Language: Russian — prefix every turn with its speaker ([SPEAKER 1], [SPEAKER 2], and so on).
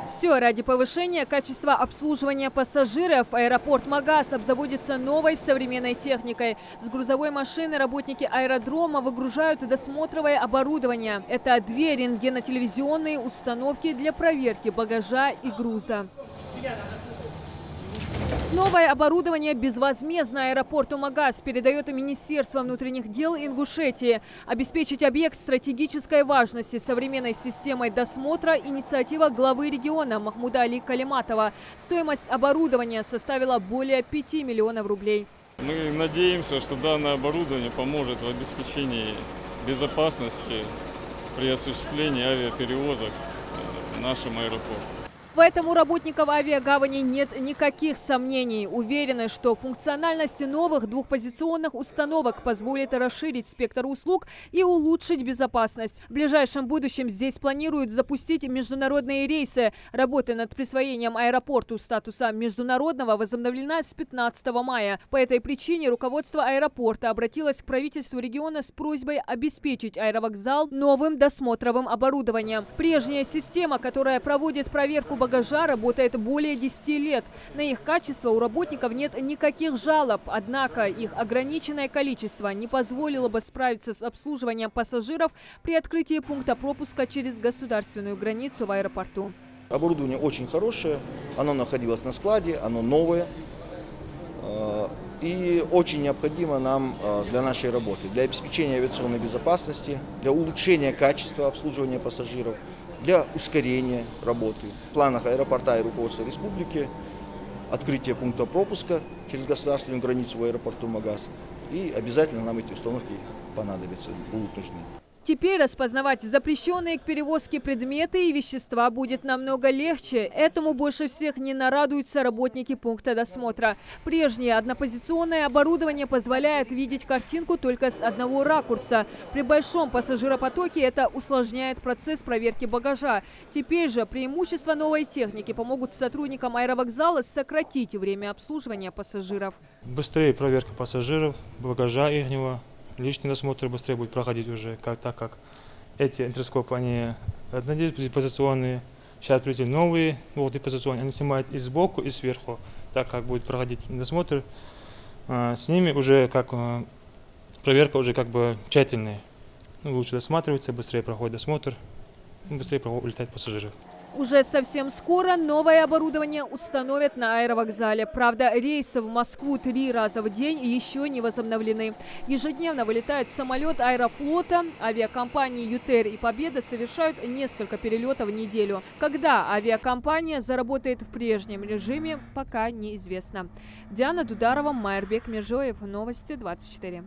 [SPEAKER 1] Все ради повышения качества обслуживания пассажиров. Аэропорт Магаз обзаводится новой современной техникой. С грузовой машины работники аэродрома выгружают досмотровое оборудование. Это 2 рентгенотелевизионные установки для проверки багажа и груза. Новое оборудование безвозмездно аэропорту Магаз передает Министерство внутренних дел Ингушетии. Обеспечить объект стратегической важности современной системой досмотра – инициатива главы региона Махмуда Али Калиматова. Стоимость оборудования составила более 5 миллионов рублей.
[SPEAKER 2] Мы надеемся, что данное оборудование поможет в обеспечении безопасности при осуществлении авиаперевозок в нашем аэропорту.
[SPEAKER 1] Поэтому у работников авиагавани нет никаких сомнений. Уверены, что функциональность новых двухпозиционных установок позволит расширить спектр услуг и улучшить безопасность. В ближайшем будущем здесь планируют запустить международные рейсы. Работа над присвоением аэропорту статуса международного возобновлена с 15 мая. По этой причине руководство аэропорта обратилось к правительству региона с просьбой обеспечить аэровокзал новым досмотровым оборудованием. Прежняя система, которая проводит проверку багажа, работает более 10 лет. На их качество у работников нет никаких жалоб. Однако их ограниченное количество не позволило бы справиться с обслуживанием пассажиров при открытии пункта пропуска через государственную границу в аэропорту.
[SPEAKER 3] Оборудование очень хорошее, оно находилось на складе, оно новое и очень необходимо нам для нашей работы, для обеспечения авиационной безопасности, для улучшения качества обслуживания пассажиров, для ускорения работы. В планах аэропорта и руководства республики открытие пункта пропуска через государственную границу в аэропорту Магаз. И обязательно нам эти установки понадобятся, будут нужны.
[SPEAKER 1] Теперь распознавать запрещенные к перевозке предметы и вещества будет намного легче. Этому больше всех не нарадуются работники пункта досмотра. Прежнее однопозиционное оборудование позволяет видеть картинку только с одного ракурса. При большом пассажиропотоке это усложняет процесс проверки багажа. Теперь же преимущества новой техники помогут сотрудникам аэровокзала сократить время обслуживания пассажиров.
[SPEAKER 4] Быстрее проверка пассажиров, багажа ихнего. Личный досмотр быстрее будет проходить уже, так как эти интерскопы, они однопозиционные. Сейчас придут новые двухпозиционные, они снимают и сбоку, и сверху, так как будет проходить досмотр. С ними уже проверка уже тщательная. Лучше досматривается, быстрее проходит досмотр, быстрее улетают пассажиры.
[SPEAKER 1] Уже совсем скоро новое оборудование установят на аэровокзале. Правда, рейсы в Москву 3 раза в день еще не возобновлены. Ежедневно вылетает самолет Аэрофлота. Авиакомпании «Ютер» и «Победа» совершают несколько перелетов в неделю. Когда авиакомпания заработает в прежнем режиме, пока неизвестно. Диана Дударова, Майербек Межоев. Новости 24.